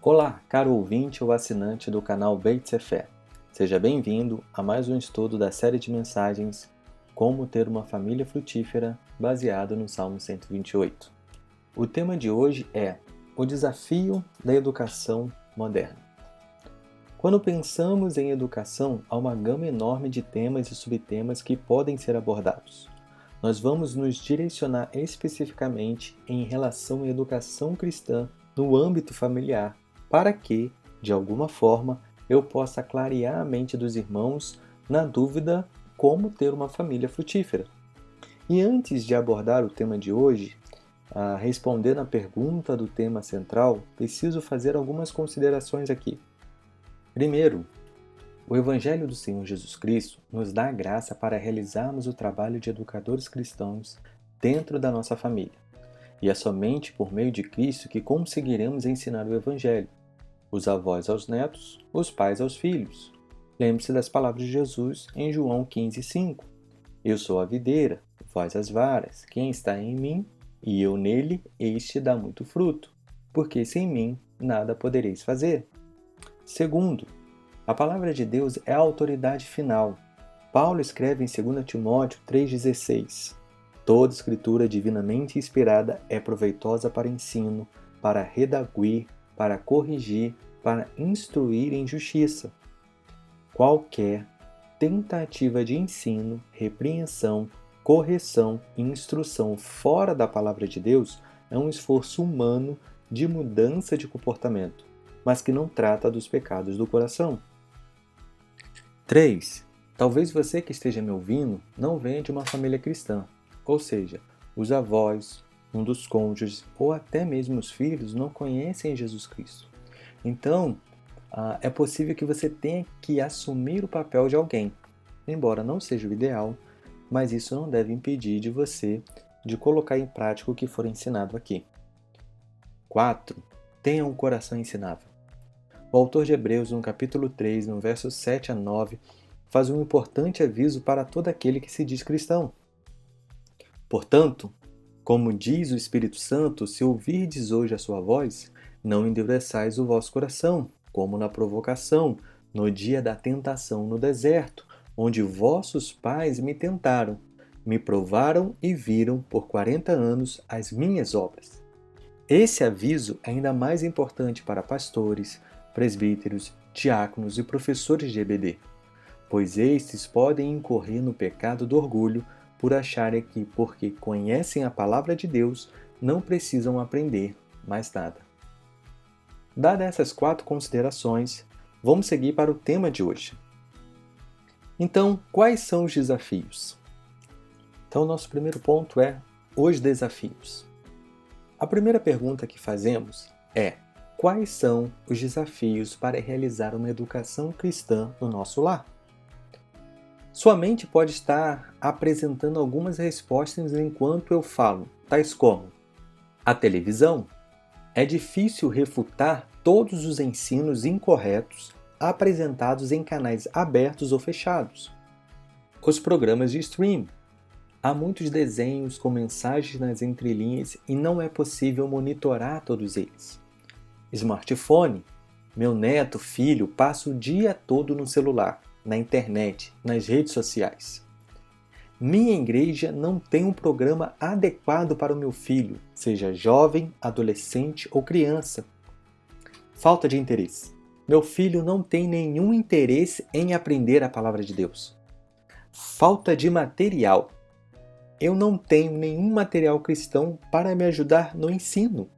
Olá, caro ouvinte ou assinante do canal Beit Sefer. Seja bem-vindo a mais um estudo da série de mensagens Como ter uma família frutífera, baseado no Salmo 128. O tema de hoje é o desafio da educação moderna. Quando pensamos em educação, há uma gama enorme de temas e subtemas que podem ser abordados. Nós vamos nos direcionar especificamente em relação à educação cristã no âmbito familiar, para que, de alguma forma, eu possa clarear a mente dos irmãos na dúvida como ter uma família frutífera. E antes de abordar o tema de hoje, respondendo à pergunta do tema central, preciso fazer algumas considerações aqui. Primeiro, o Evangelho do Senhor Jesus Cristo nos dá a graça para realizarmos o trabalho de educadores cristãos dentro da nossa família. E é somente por meio de Cristo que conseguiremos ensinar o Evangelho, os avós aos netos, os pais aos filhos. Lembre-se das palavras de Jesus em João 15,5. Eu sou a videira, vós as varas. Quem está em mim e eu nele, este dá muito fruto, porque sem mim nada podereis fazer. Segundo, a palavra de Deus é a autoridade final. Paulo escreve em 2 Timóteo 3,16: Toda escritura divinamente inspirada é proveitosa para ensino, para redarguir, para corrigir, para instruir em justiça. Qualquer tentativa de ensino, repreensão, correção e instrução fora da palavra de Deus é um esforço humano de mudança de comportamento, mas que não trata dos pecados do coração. 3. Talvez você que esteja me ouvindo não venha de uma família cristã, ou seja, os avós, um dos cônjuges ou até mesmo os filhos não conhecem Jesus Cristo. Então, é possível que você tenha que assumir o papel de alguém, embora não seja o ideal, mas isso não deve impedir de você de colocar em prática o que for ensinado aqui. 4. Tenha um coração ensinável. O autor de Hebreus, no capítulo 3, no versos 7 a 9, faz um importante aviso para todo aquele que se diz cristão. Portanto, como diz o Espírito Santo, se ouvirdes hoje a sua voz, não endureçais o vosso coração, como na provocação, no dia da tentação no deserto, onde vossos pais me tentaram, me provaram e viram por 40 anos as minhas obras. Esse aviso é ainda mais importante para pastores, presbíteros, diáconos e professores de EBD, pois estes podem incorrer no pecado do orgulho por acharem que, porque conhecem a palavra de Deus, não precisam aprender mais nada. Dadas essas 4 considerações, vamos seguir para o tema de hoje. Então, quais são os desafios? Então, nosso primeiro ponto é os desafios. A primeira pergunta que fazemos é: quais são os desafios para realizar uma educação cristã no nosso lar? Sua mente pode estar apresentando algumas respostas enquanto eu falo, tais como: a televisão? É difícil refutar todos os ensinos incorretos apresentados em canais abertos ou fechados. Os programas de streaming. Há muitos desenhos com mensagens nas entrelinhas e não é possível monitorar todos eles. Smartphone. Meu neto, filho, passa o dia todo no celular, na internet, nas redes sociais. Minha igreja não tem um programa adequado para o meu filho, seja jovem, adolescente ou criança. Falta de interesse. Meu filho não tem nenhum interesse em aprender a palavra de Deus. Falta de material. Eu não tenho nenhum material cristão para me ajudar no ensino.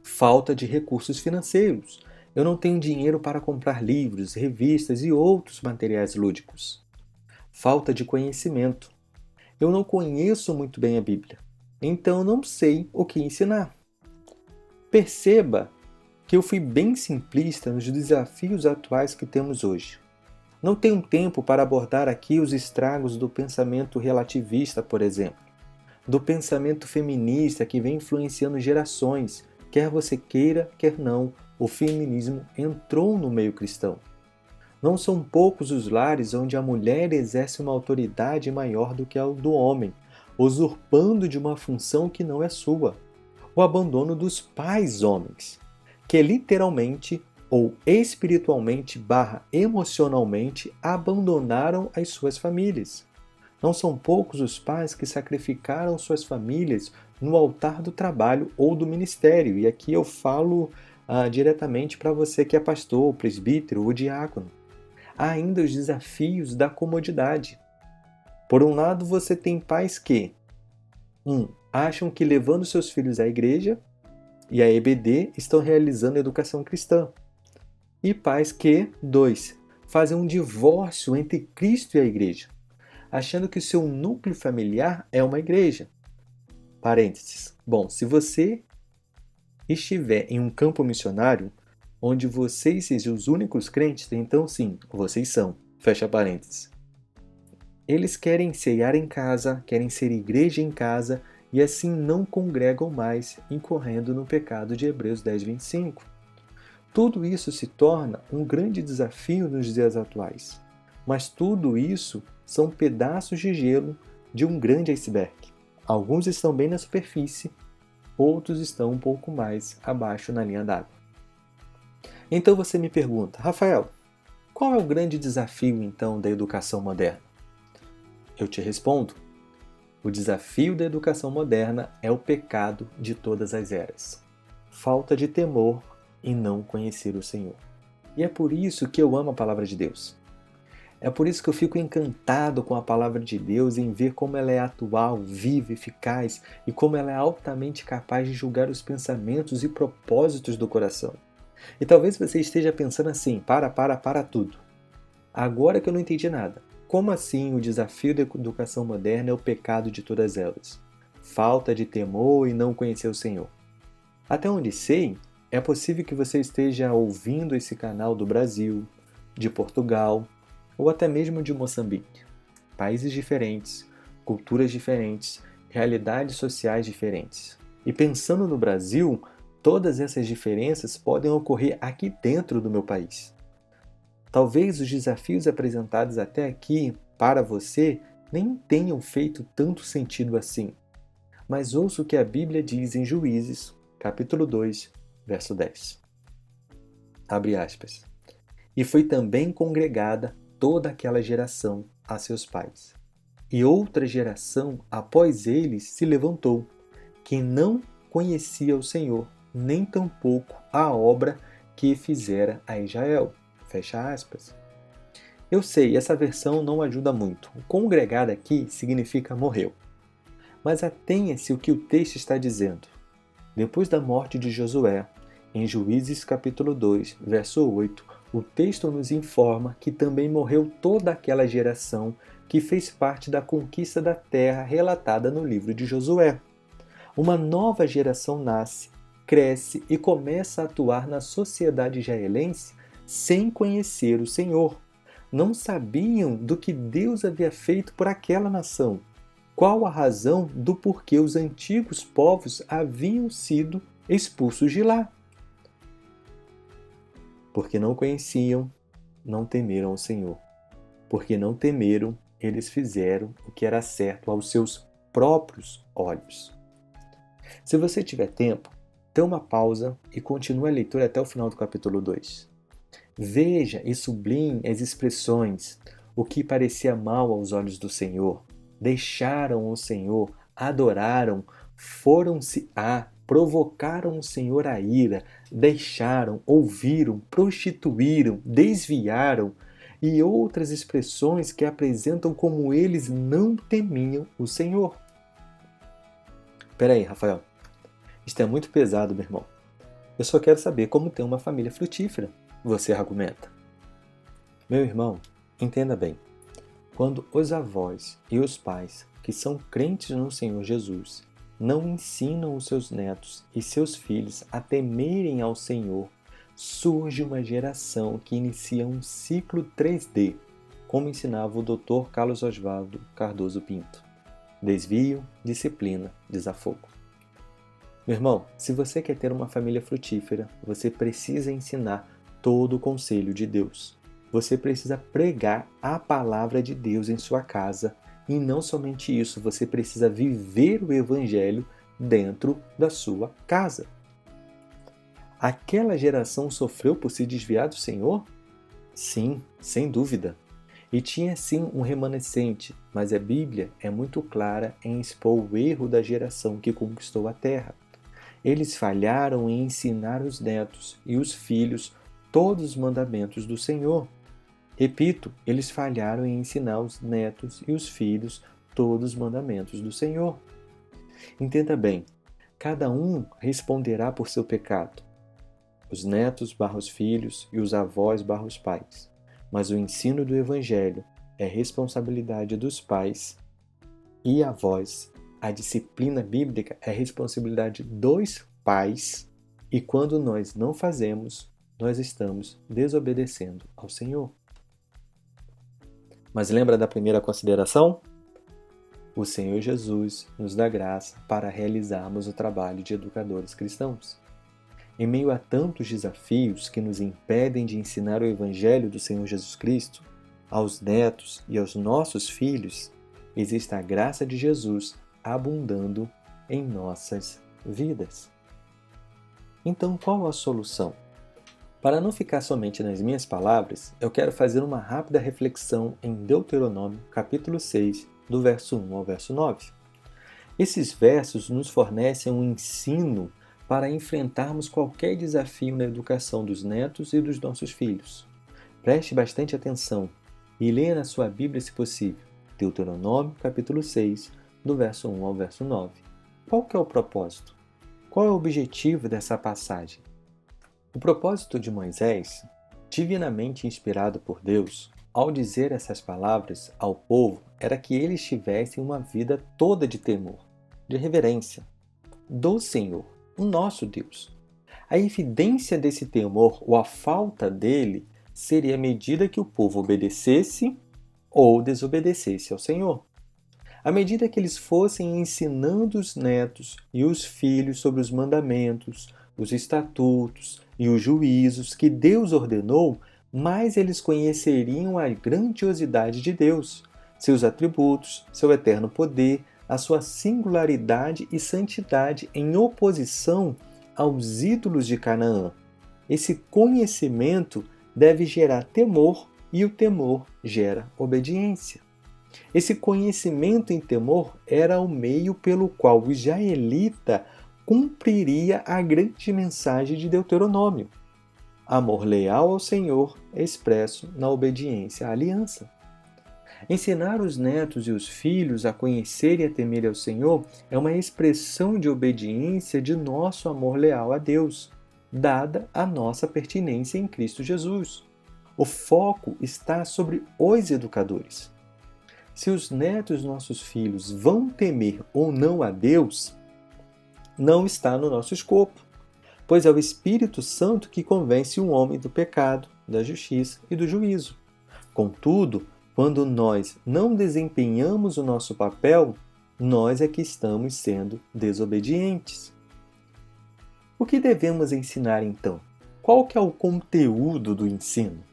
Falta de recursos financeiros. Eu não tenho dinheiro para comprar livros, revistas e outros materiais lúdicos. Falta de conhecimento. Eu não conheço muito bem a Bíblia, então não sei o que ensinar. Perceba que eu fui bem simplista nos desafios atuais que temos hoje. Não tenho tempo para abordar aqui os estragos do pensamento relativista, por exemplo, do pensamento feminista que vem influenciando gerações, quer você queira, quer não, o feminismo entrou no meio cristão. Não são poucos os lares onde a mulher exerce uma autoridade maior do que a do homem, usurpando de uma função que não é sua. O abandono dos pais homens. que literalmente ou espiritualmente / emocionalmente abandonaram as suas famílias. Não são poucos os pais que sacrificaram suas famílias no altar do trabalho ou do ministério. E aqui eu falo diretamente para você que é pastor, presbítero ou diácono. Há ainda os desafios da comodidade. Por um lado, você tem pais que acham que levando seus filhos à igreja e à EBD estão realizando educação cristã. E pais que, 2, fazem um divórcio entre Cristo e a igreja, achando que o seu núcleo familiar é uma igreja. Parênteses. Bom, se você estiver em um campo missionário, onde vocês sejam os únicos crentes, então sim, vocês são. Fecha parênteses. Eles querem ceiar em casa, querem ser igreja em casa, e assim não congregam mais, incorrendo no pecado de Hebreus 10, 25. Tudo isso se torna um grande desafio nos dias atuais. Mas tudo isso são pedaços de gelo de um grande iceberg. Alguns estão bem na superfície, outros estão um pouco mais abaixo na linha d'água. Então você me pergunta, Rafael, qual é o grande desafio então da educação moderna? Eu te respondo, o desafio da educação moderna é o pecado de todas as eras. Falta de temor e não conhecer o Senhor. E é por isso que eu amo a palavra de Deus. É por isso que eu fico encantado com a palavra de Deus em ver como ela é atual, viva, eficaz e como ela é altamente capaz de julgar os pensamentos e propósitos do coração. E talvez você esteja pensando assim, para tudo. Agora que eu não entendi nada. Como assim o desafio da educação moderna é o pecado de todas elas? Falta de temor e não conhecer o Senhor. Até onde sei, é possível que você esteja ouvindo esse canal do Brasil, de Portugal ou até mesmo de Moçambique. Países diferentes, culturas diferentes, realidades sociais diferentes. E pensando no Brasil, todas essas diferenças podem ocorrer aqui dentro do meu país. Talvez os desafios apresentados até aqui para você nem tenham feito tanto sentido assim. Mas ouça o que a Bíblia diz em Juízes, capítulo 2, verso 10. Abre aspas. E foi também congregada toda aquela geração a seus pais. E outra geração após eles se levantou, que não conhecia o Senhor, nem tampouco a obra que fizera a Israel. Fecha aspas. Eu sei, essa versão não ajuda muito. O congregado aqui significa morreu. Mas atenha-se o que o texto está dizendo. Depois da morte de Josué, em Juízes capítulo 2, verso 8, o texto nos informa que também morreu toda aquela geração que fez parte da conquista da terra relatada no livro de Josué. Uma nova geração nasce, cresce e começa a atuar na sociedade israelense sem conhecer o Senhor. Não sabiam do que Deus havia feito por aquela nação. Qual a razão do porquê os antigos povos haviam sido expulsos de lá? Porque não conheciam, não temeram o Senhor. Porque não temeram, eles fizeram o que era certo aos seus próprios olhos. Se você tiver tempo, dê uma pausa e continue a leitura até o final do capítulo 2. Veja e sublinhe as expressões, o que parecia mal aos olhos do Senhor. Deixaram o Senhor, adoraram, foram-se provocaram o Senhor à ira, deixaram, ouviram, prostituíram, desviaram e outras expressões que apresentam como eles não temiam o Senhor. Peraí, Rafael, isto é muito pesado, meu irmão. Eu só quero saber como ter uma família frutífera, você argumenta. Meu irmão, entenda bem. Quando os avós e os pais, que são crentes no Senhor Jesus, não ensinam os seus netos e seus filhos a temerem ao Senhor, surge uma geração que inicia um ciclo 3D, como ensinava o Dr. Carlos Oswaldo Cardoso Pinto. Desvio, disciplina, desafogo. Meu irmão, se você quer ter uma família frutífera, você precisa ensinar todo o conselho de Deus. Você precisa pregar a palavra de Deus em sua casa e não somente isso, você precisa viver o Evangelho dentro da sua casa. Aquela geração sofreu por se desviar do Senhor? Sim, sem dúvida. E tinha sim um remanescente, mas a Bíblia é muito clara em expor o erro da geração que conquistou a terra. Eles falharam em ensinar os netos e os filhos todos os mandamentos do Senhor. Repito, eles falharam em ensinar os netos e os filhos todos os mandamentos do Senhor. Entenda bem, cada um responderá por seu pecado. Os netos barra os filhos e os avós barra os pais. Mas o ensino do Evangelho é responsabilidade dos pais e avós. A disciplina bíblica é responsabilidade dos pais. E quando nós não fazemos, nós estamos desobedecendo ao Senhor. Mas lembra da primeira consideração? O Senhor Jesus nos dá graça para realizarmos o trabalho de educadores cristãos. Em meio a tantos desafios que nos impedem de ensinar o Evangelho do Senhor Jesus Cristo aos netos e aos nossos filhos, existe a graça de Jesus abundando em nossas vidas. Então, qual a solução? Para não ficar somente nas minhas palavras, eu quero fazer uma rápida reflexão em Deuteronômio, capítulo 6, do verso 1 ao verso 9. Esses versos nos fornecem um ensino para enfrentarmos qualquer desafio na educação dos netos e dos nossos filhos. Preste bastante atenção e leia na sua Bíblia, se possível, Deuteronômio, capítulo 6, do verso 1 ao verso 9. Qual que é o propósito? Qual é o objetivo dessa passagem? O propósito de Moisés, divinamente inspirado por Deus, ao dizer essas palavras ao povo, era que eles tivessem uma vida toda de temor, de reverência do Senhor, o nosso Deus. A evidência desse temor, ou a falta dele, seria à medida que o povo obedecesse ou desobedecesse ao Senhor. À medida que eles fossem ensinando os netos e os filhos sobre os mandamentos, os estatutos e os juízos que Deus ordenou, mais eles conheceriam a grandiosidade de Deus, seus atributos, seu eterno poder, a sua singularidade e santidade em oposição aos ídolos de Canaã. Esse conhecimento deve gerar temor e o temor gera obediência. Esse conhecimento em temor era o meio pelo qual o israelita cumpriria a grande mensagem de Deuteronômio: amor leal ao Senhor expresso na obediência à aliança. Ensinar os netos e os filhos a conhecer e a temer ao Senhor é uma expressão de obediência de nosso amor leal a Deus, dada a nossa pertinência em Cristo Jesus. O foco está sobre os educadores. Se os netos nossos filhos vão temer ou não a Deus, não está no nosso escopo, pois é o Espírito Santo que convence o homem do pecado, da justiça e do juízo. Contudo, quando nós não desempenhamos o nosso papel, nós é que estamos sendo desobedientes. O que devemos ensinar então? Qual que é o conteúdo do ensino?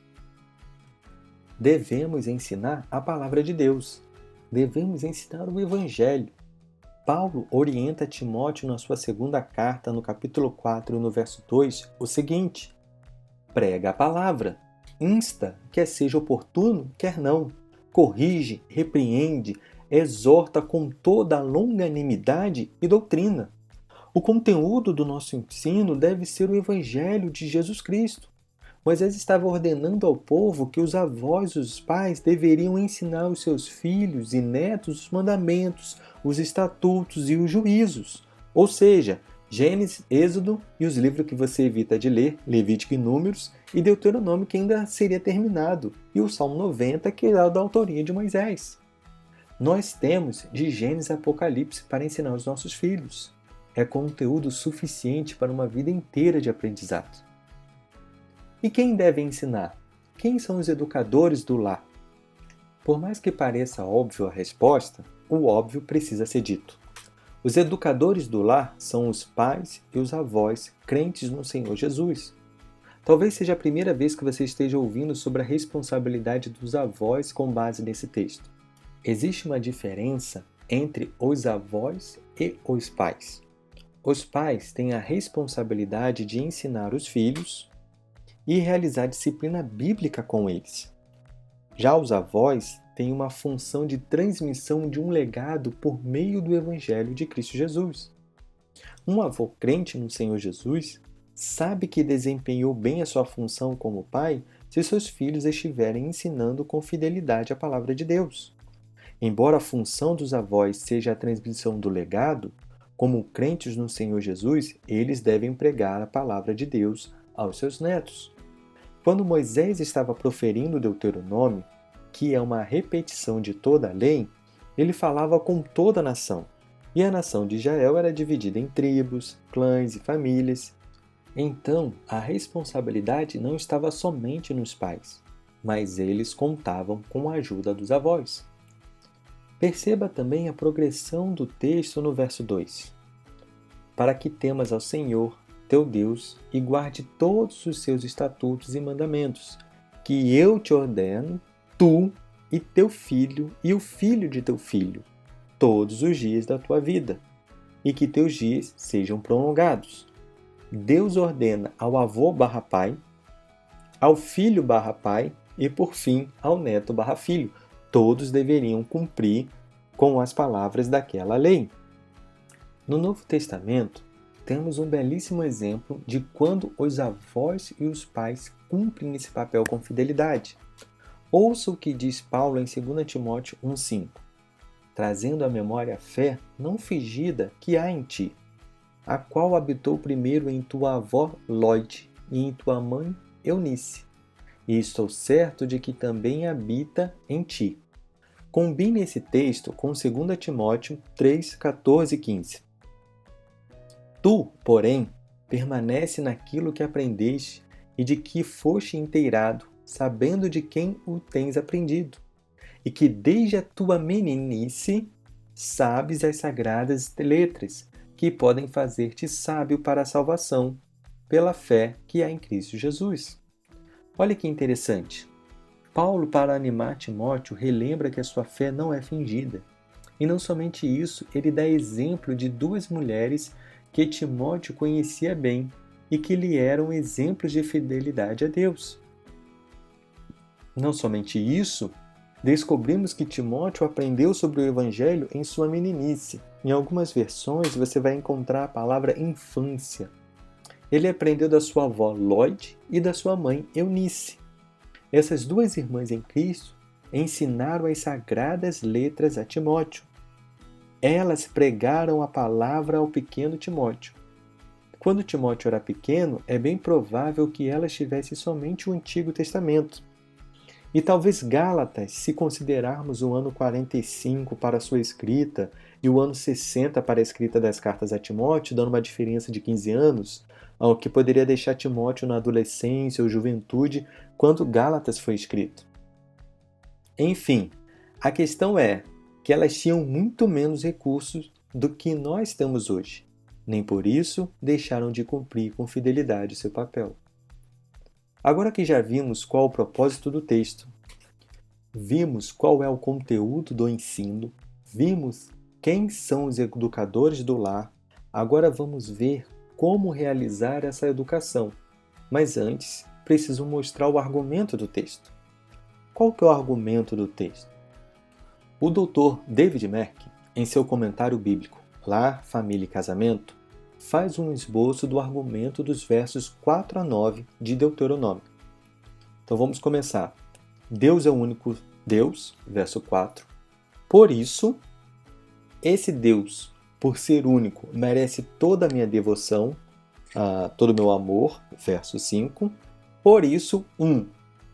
Devemos ensinar a palavra de Deus. Devemos ensinar o Evangelho. Paulo orienta Timóteo na sua segunda carta, no capítulo 4, no verso 2, o seguinte: prega a palavra, insta, quer seja oportuno, quer não, corrige, repreende, exorta com toda a longanimidade e doutrina. O conteúdo do nosso ensino deve ser o Evangelho de Jesus Cristo. Moisés estava ordenando ao povo que os avós e os pais deveriam ensinar aos seus filhos e netos os mandamentos, os estatutos e os juízos. Ou seja, Gênesis, Êxodo e os livros que você evita de ler, Levítico e Números, e Deuteronômio, que ainda seria terminado, e o Salmo 90, que é da autoria de Moisés. Nós temos de Gênesis a Apocalipse para ensinar aos nossos filhos. É conteúdo suficiente para uma vida inteira de aprendizado. E quem deve ensinar? Quem são os educadores do lar? Por mais que pareça óbvio a resposta, o óbvio precisa ser dito. Os educadores do lar são os pais e os avós crentes no Senhor Jesus. Talvez seja a primeira vez que você esteja ouvindo sobre a responsabilidade dos avós com base nesse texto. Existe uma diferença entre os avós e os pais. Os pais têm a responsabilidade de ensinar os filhos e realizar disciplina bíblica com eles. Já os avós têm uma função de transmissão de um legado por meio do Evangelho de Cristo Jesus. Um avô crente no Senhor Jesus sabe que desempenhou bem a sua função como pai se seus filhos estiverem ensinando com fidelidade a palavra de Deus. Embora a função dos avós seja a transmissão do legado, como crentes no Senhor Jesus, eles devem pregar a palavra de Deus aos seus netos. Quando Moisés estava proferindo o Deuteronômio, que é uma repetição de toda a lei, ele falava com toda a nação. E a nação de Israel era dividida em tribos, clãs e famílias. Então, a responsabilidade não estava somente nos pais, mas eles contavam com a ajuda dos avós. Perceba também a progressão do texto no verso 2. Para que temas ao Senhor, teu Deus, e guarde todos os seus estatutos e mandamentos, que eu te ordeno, tu e teu filho e o filho de teu filho, todos os dias da tua vida, e que teus dias sejam prolongados. Deus ordena ao avô/pai, ao filho/pai e, por fim, ao neto/filho. Todos deveriam cumprir com as palavras daquela lei. No Novo Testamento, temos um belíssimo exemplo de quando os avós e os pais cumprem esse papel com fidelidade. Ouça o que diz Paulo em 2 Timóteo 1,5. Trazendo à memória a fé não fingida que há em ti, a qual habitou primeiro em tua avó Lóide e em tua mãe Eunice, e estou certo de que também habita em ti. Combine esse texto com 2 Timóteo 3, 14 e 15. Tu, porém, permanece naquilo que aprendeste e de que foste inteirado, sabendo de quem o tens aprendido, e que desde a tua meninice sabes as sagradas letras, que podem fazer-te sábio para a salvação, pela fé que há em Cristo Jesus. Olha que interessante. Paulo, para animar Timóteo, relembra que a sua fé não é fingida. E não somente isso, ele dá exemplo de duas mulheres que Timóteo conhecia bem e que lhe eram exemplos de fidelidade a Deus. Não somente isso, descobrimos que Timóteo aprendeu sobre o Evangelho em sua meninice. Em algumas versões você vai encontrar a palavra infância. Ele aprendeu da sua avó Lóide e da sua mãe Eunice. Essas duas irmãs em Cristo ensinaram as sagradas letras a Timóteo. Elas pregaram a palavra ao pequeno Timóteo. Quando Timóteo era pequeno, é bem provável que elas tivessem somente o Antigo Testamento. E talvez Gálatas, se considerarmos o ano 45 para sua escrita e o ano 60 para a escrita das cartas a Timóteo, dando uma diferença de 15 anos, o que poderia deixar Timóteo na adolescência ou juventude quando Gálatas foi escrito. Enfim, a questão é que elas tinham muito menos recursos do que nós temos hoje. Nem por isso deixaram de cumprir com fidelidade o seu papel. Agora que já vimos qual o propósito do texto, vimos qual é o conteúdo do ensino, vimos quem são os educadores do lar, agora vamos ver como realizar essa educação. Mas antes, preciso mostrar o argumento do texto. Qual que é o argumento do texto? O Dr. David Merck, em seu comentário bíblico Lar, Família e Casamento, faz um esboço do argumento dos versos 4 a 9 de Deuteronômio. Então vamos começar. Deus é o único Deus, verso 4. Por isso, esse Deus, por ser único, merece toda a minha devoção, todo o meu amor, verso 5. Por isso, 1.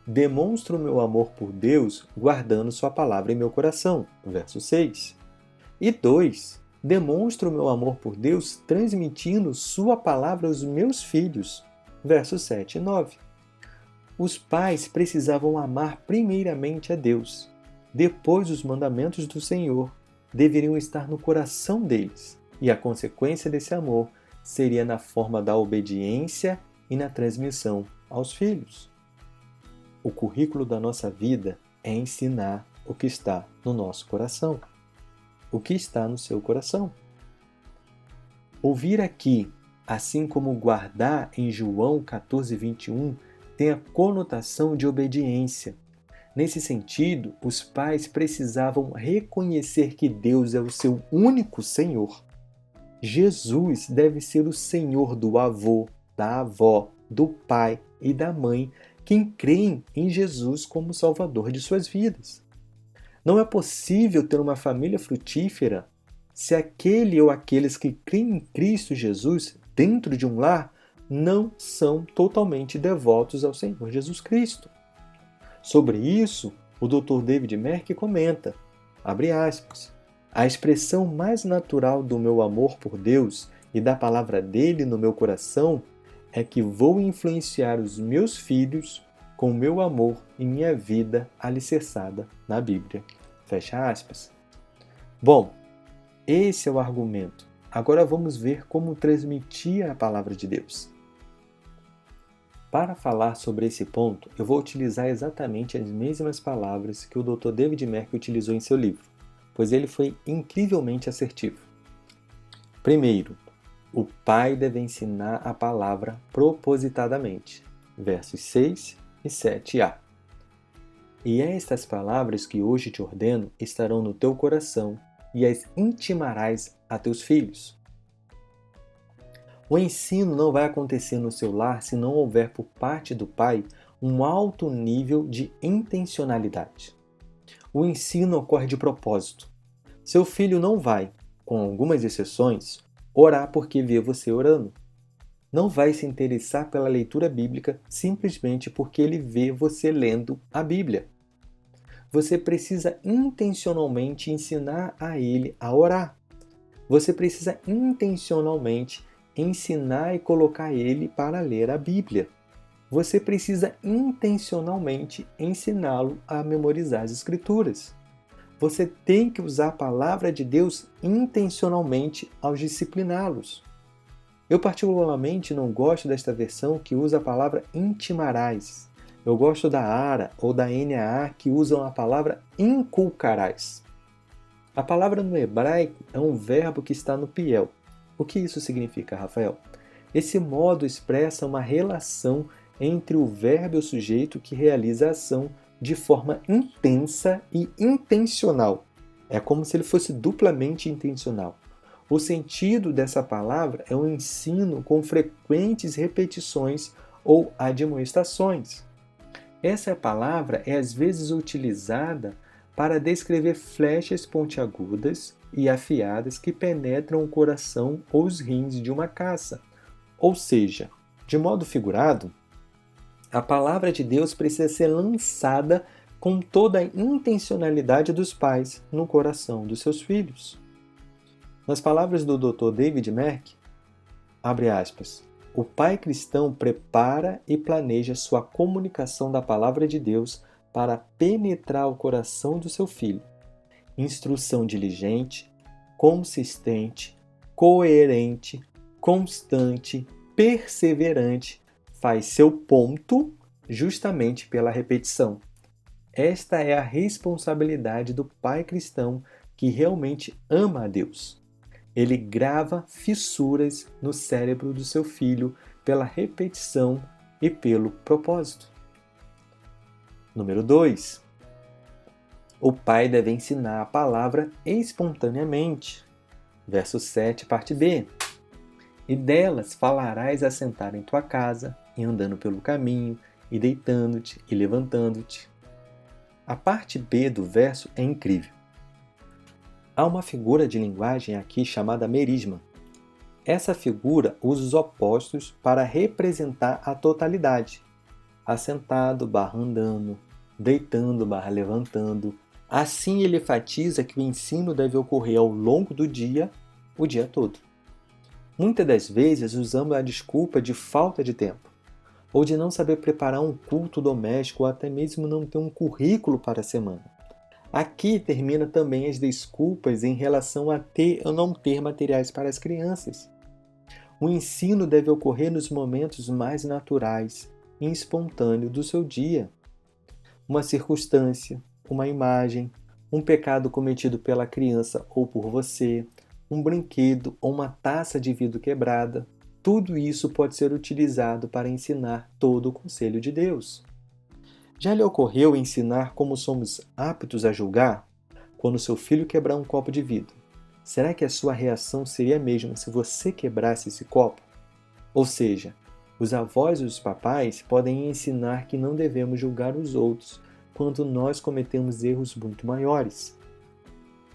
Demonstro o meu amor por Deus guardando sua palavra em meu coração, verso 6. E 2. Demonstro o meu amor por Deus transmitindo sua palavra aos meus filhos, versos 7 e 9. Os pais precisavam amar primeiramente a Deus. Depois, os mandamentos do Senhor deveriam estar no coração deles, e a consequência desse amor seria na forma da obediência e na transmissão aos filhos. O currículo da nossa vida é ensinar o que está no nosso coração. O que está no seu coração? Ouvir aqui, assim como guardar em João 14:21, tem a conotação de obediência. Nesse sentido, os pais precisavam reconhecer que Deus é o seu único Senhor. Jesus deve ser o Senhor do avô, da avó, do pai e da mãe, quem creem em Jesus como Salvador de suas vidas. Não é possível ter uma família frutífera se aquele ou aqueles que creem em Cristo Jesus dentro de um lar não são totalmente devotos ao Senhor Jesus Cristo. Sobre isso, o Dr. David Merck comenta, abre aspas, a expressão mais natural do meu amor por Deus e da palavra dele no meu coração é que vou influenciar os meus filhos com meu amor e minha vida alicerçada na Bíblia. Fecha aspas. Bom, esse é o argumento. Agora vamos ver como transmitir a palavra de Deus. Para falar sobre esse ponto, eu vou utilizar exatamente as mesmas palavras que o Dr. David Merck utilizou em seu livro, pois ele foi incrivelmente assertivo. Primeiro, o pai deve ensinar a palavra propositadamente. Versos 6 e 7a. E estas palavras que hoje te ordeno estarão no teu coração e as intimarás a teus filhos. O ensino não vai acontecer no seu lar se não houver por parte do pai um alto nível de intencionalidade. O ensino ocorre de propósito. Seu filho não vai, com algumas exceções, orar porque vê você orando. Não vai se interessar pela leitura bíblica simplesmente porque ele vê você lendo a Bíblia. Você precisa intencionalmente ensinar a ele a orar. Você precisa intencionalmente ensinar e colocar ele para ler a Bíblia. Você precisa intencionalmente ensiná-lo a memorizar as Escrituras. Você tem que usar a palavra de Deus intencionalmente ao discipliná-los. Eu particularmente não gosto desta versão que usa a palavra intimarás. Eu gosto da ARA ou da NAA que usam a palavra inculcarás. A palavra no hebraico é um verbo que está no piel. O que isso significa, Rafael? Esse modo expressa uma relação entre o verbo e o sujeito que realiza a ação de forma intensa e intencional. É como se ele fosse duplamente intencional. O sentido dessa palavra é um ensino com frequentes repetições ou admoestações. Essa palavra é às vezes utilizada para descrever flechas pontiagudas e afiadas que penetram o coração ou os rins de uma caça. Ou seja, de modo figurado, a palavra de Deus precisa ser lançada com toda a intencionalidade dos pais no coração dos seus filhos. Nas palavras do Dr. David Merck, abre aspas, o pai cristão prepara e planeja sua comunicação da palavra de Deus para penetrar o coração do seu filho. Instrução diligente, consistente, coerente, constante, perseverante, faz seu ponto justamente pela repetição. Esta é a responsabilidade do pai cristão que realmente ama a Deus. Ele grava fissuras no cérebro do seu filho pela repetição e pelo propósito. Número 2. O pai deve ensinar a palavra espontaneamente. Verso 7, parte B. E delas falarás a sentar em tua casa, e andando pelo caminho, e deitando-te, e levantando-te. A parte B do verso é incrível. Há uma figura de linguagem aqui chamada merisma. Essa figura usa os opostos para representar a totalidade. Assentado barra andando, deitando barra levantando. Assim ele enfatiza que o ensino deve ocorrer ao longo do dia, o dia todo. Muitas das vezes usamos a desculpa de falta de tempo, ou de não saber preparar um culto doméstico, ou até mesmo não ter um currículo para a semana. Aqui termina também as desculpas em relação a ter ou não ter materiais para as crianças. O ensino deve ocorrer nos momentos mais naturais e espontâneos do seu dia. Uma circunstância, uma imagem, um pecado cometido pela criança ou por você, um brinquedo ou uma taça de vidro quebrada, tudo isso pode ser utilizado para ensinar todo o conselho de Deus. Já lhe ocorreu ensinar como somos aptos a julgar? Quando seu filho quebrar um copo de vidro, será que a sua reação seria a mesma se você quebrasse esse copo? Ou seja, os avós e os papais podem ensinar que não devemos julgar os outros quando nós cometemos erros muito maiores.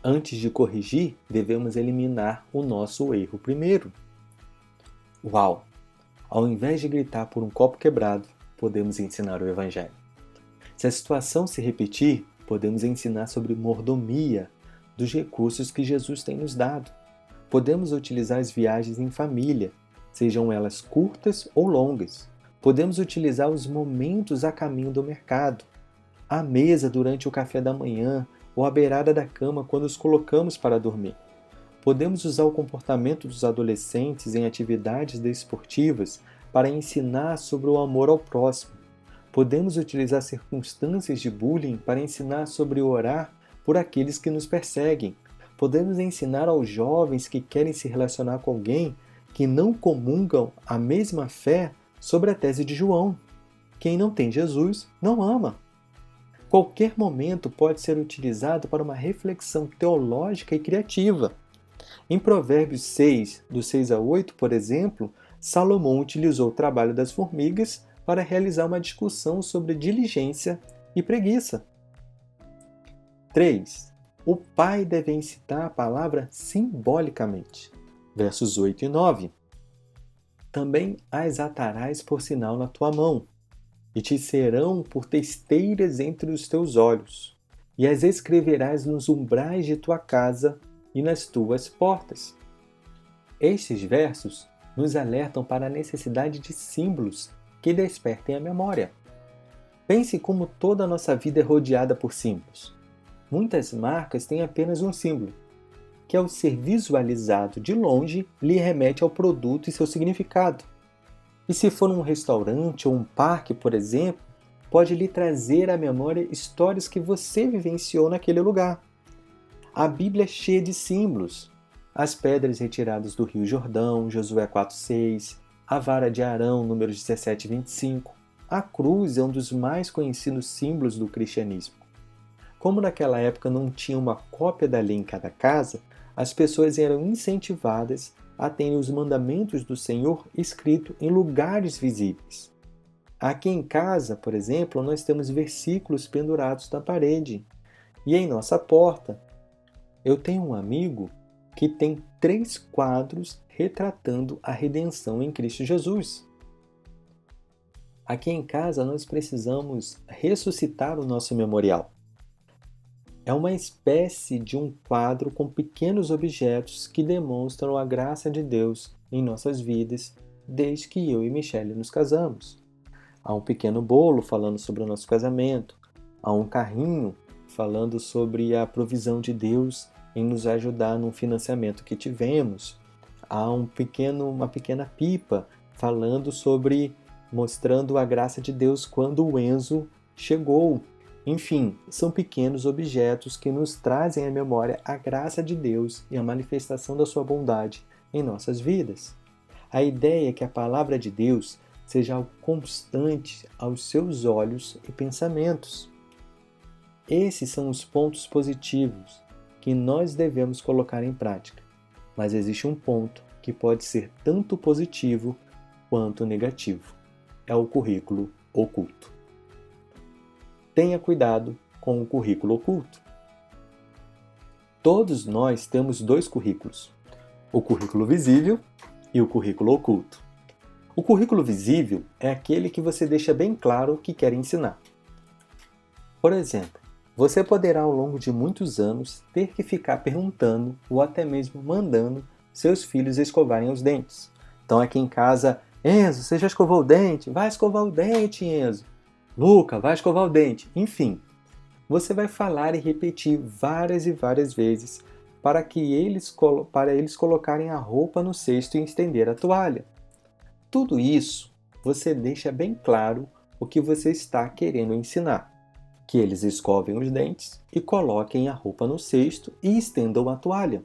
Antes de corrigir, devemos eliminar o nosso erro primeiro. Uau! Ao invés de gritar por um copo quebrado, podemos ensinar o Evangelho. Se a situação se repetir, podemos ensinar sobre mordomia dos recursos que Jesus tem nos dado. Podemos utilizar as viagens em família, sejam elas curtas ou longas. Podemos utilizar os momentos a caminho do mercado, à mesa durante o café da manhã ou à beirada da cama quando os colocamos para dormir. Podemos usar o comportamento dos adolescentes em atividades desportivas para ensinar sobre o amor ao próximo. Podemos utilizar circunstâncias de bullying para ensinar sobre orar por aqueles que nos perseguem. Podemos ensinar aos jovens que querem se relacionar com alguém que não comungam a mesma fé sobre a tese de João. Quem não tem Jesus não ama. Qualquer momento pode ser utilizado para uma reflexão teológica e criativa. Em Provérbios 6, do 6 a 8, por exemplo, Salomão utilizou o trabalho das formigas para realizar uma discussão sobre diligência e preguiça. 3. O pai deve incitar a palavra simbolicamente. Versos 8 e 9. Também as atarás por sinal na tua mão, e te serão por testeiras entre os teus olhos, e as escreverás nos umbrais de tua casa e nas tuas portas. Estes versos nos alertam para a necessidade de símbolos que despertem a memória. Pense como toda a nossa vida é rodeada por símbolos. Muitas marcas têm apenas um símbolo, que ao ser visualizado de longe lhe remete ao produto e seu significado. E se for um restaurante ou um parque, por exemplo, pode lhe trazer à memória histórias que você vivenciou naquele lugar. A Bíblia é cheia de símbolos. As pedras retiradas do Rio Jordão, Josué 4,6, a vara de Arão, números 17 e 25. A cruz é um dos mais conhecidos símbolos do cristianismo. Como naquela época não tinha uma cópia da lei em cada casa, as pessoas eram incentivadas a terem os mandamentos do Senhor escritos em lugares visíveis. Aqui em casa, por exemplo, nós temos versículos pendurados na parede. E em nossa porta, eu tenho um amigo que tem 3 quadros retratando a redenção em Cristo Jesus. Aqui em casa, nós precisamos ressuscitar o nosso memorial. É uma espécie de um quadro com pequenos objetos que demonstram a graça de Deus em nossas vidas desde que eu e Michele nos casamos. Há um pequeno bolo falando sobre o nosso casamento, há um carrinho falando sobre a provisão de Deus em nos ajudar no financiamento que tivemos, há uma pequena pipa falando sobre, mostrando a graça de Deus quando o Enzo chegou. Enfim, são pequenos objetos que nos trazem à memória a graça de Deus e a manifestação da sua bondade em nossas vidas. A ideia é que a palavra de Deus seja algo constante aos seus olhos e pensamentos. Esses são os pontos positivos que nós devemos colocar em prática, mas existe um ponto que pode ser tanto positivo quanto negativo. É o currículo oculto. Tenha cuidado com o currículo oculto. Todos nós temos 2 currículos, o currículo visível e o currículo oculto. O currículo visível é aquele que você deixa bem claro o que quer ensinar. Por exemplo, você poderá ao longo de muitos anos ter que ficar perguntando ou até mesmo mandando seus filhos escovarem os dentes. Então aqui em casa, Enzo, você já escovou o dente? Vai escovar o dente, Enzo. Luca, vai escovar o dente. Enfim, você vai falar e repetir várias e várias vezes para eles colocarem a roupa no cesto e estender a toalha. Tudo isso você deixa bem claro o que você está querendo ensinar. Que eles escovem os dentes e coloquem a roupa no cesto e estendam a toalha.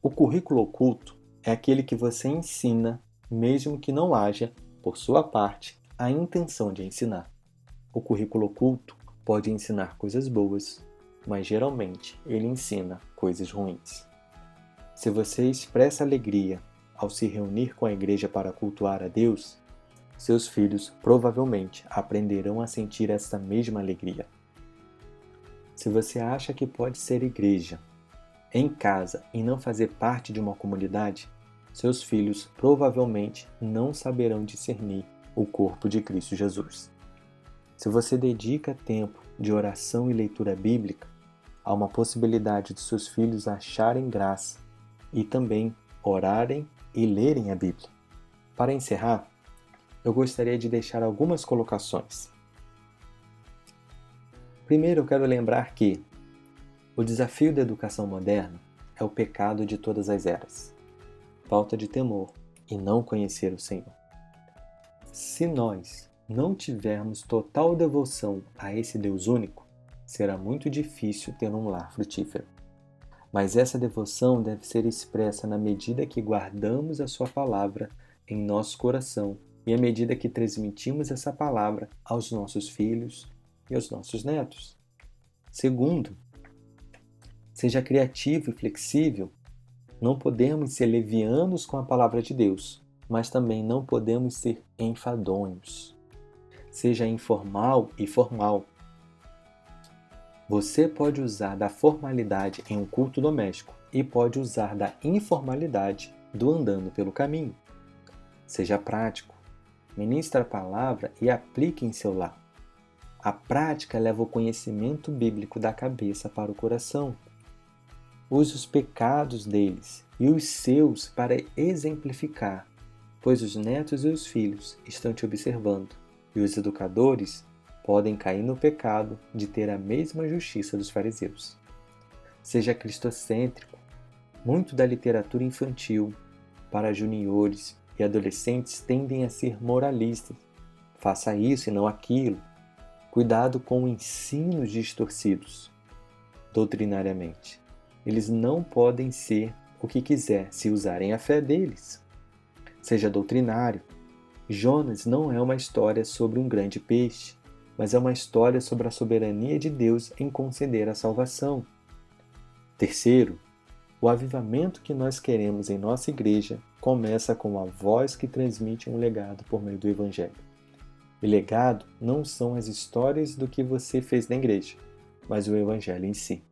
O currículo oculto é aquele que você ensina, mesmo que não haja, por sua parte, a intenção de ensinar. O currículo oculto pode ensinar coisas boas, mas geralmente ele ensina coisas ruins. Se você expressa alegria ao se reunir com a igreja para cultuar a Deus, seus filhos provavelmente aprenderão a sentir essa mesma alegria. Se você acha que pode ser igreja em casa e não fazer parte de uma comunidade, seus filhos provavelmente não saberão discernir o corpo de Cristo Jesus. Se você dedica tempo de oração e leitura bíblica, há uma possibilidade de seus filhos acharem graça e também orarem e lerem a Bíblia. Para encerrar, eu gostaria de deixar algumas colocações. Primeiro, eu quero lembrar que o desafio da educação moderna é o pecado de todas as eras. Falta de temor e não conhecer o Senhor. Se nós não tivermos total devoção a esse Deus único, será muito difícil ter um lar frutífero. Mas essa devoção deve ser expressa na medida que guardamos a sua palavra em nosso coração e à medida que transmitimos essa palavra aos nossos filhos e aos nossos netos. Segundo, seja criativo e flexível. Não podemos ser levianos com a palavra de Deus, mas também não podemos ser enfadonhos. Seja informal e formal. Você pode usar da formalidade em um culto doméstico e pode usar da informalidade do andando pelo caminho. Seja prático. Ministre a palavra e aplique em seu lar. A prática leva o conhecimento bíblico da cabeça para o coração. Use os pecados deles e os seus para exemplificar, pois os netos e os filhos estão te observando, e os educadores podem cair no pecado de ter a mesma justiça dos fariseus. Seja cristocêntrico. Muito da literatura infantil para juniores e adolescentes tendem a ser moralistas. Faça isso e não aquilo. Cuidado com ensinos distorcidos doutrinariamente. Eles não podem ser o que quiser se usarem a fé deles. Seja doutrinário. Jonas não é uma história sobre um grande peixe, mas é uma história sobre a soberania de Deus em conceder a salvação. Terceiro, o avivamento que nós queremos em nossa igreja começa com a voz que transmite um legado por meio do Evangelho. E legado não são as histórias do que você fez na igreja, mas o Evangelho em si.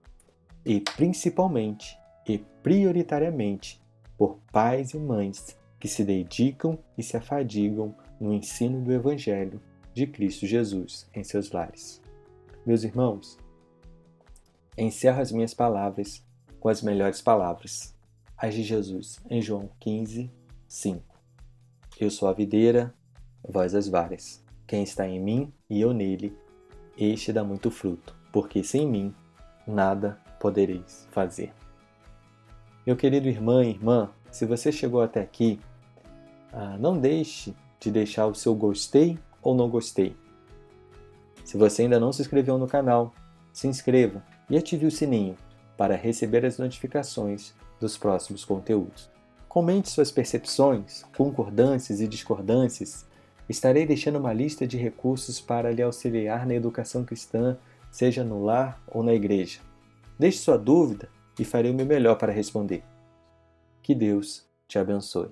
E principalmente e prioritariamente por pais e mães que se dedicam e se afadigam no ensino do Evangelho de Cristo Jesus em seus lares. Meus irmãos, encerro as minhas palavras com as melhores palavras, as de Jesus em João 15, 5. Eu sou a videira, vós as varas. Quem está em mim e eu nele, este dá muito fruto, porque sem mim nada podereis fazer. Meu querido irmão e irmã, se você chegou até aqui, não deixe de deixar o seu gostei ou não gostei. Se você ainda não se inscreveu no canal, se inscreva e ative o sininho para receber as notificações dos próximos conteúdos. Comente suas percepções, concordâncias e discordâncias. Estarei deixando uma lista de recursos para lhe auxiliar na educação cristã, seja no lar ou na igreja. Deixe sua dúvida e farei o meu melhor para responder. Que Deus te abençoe.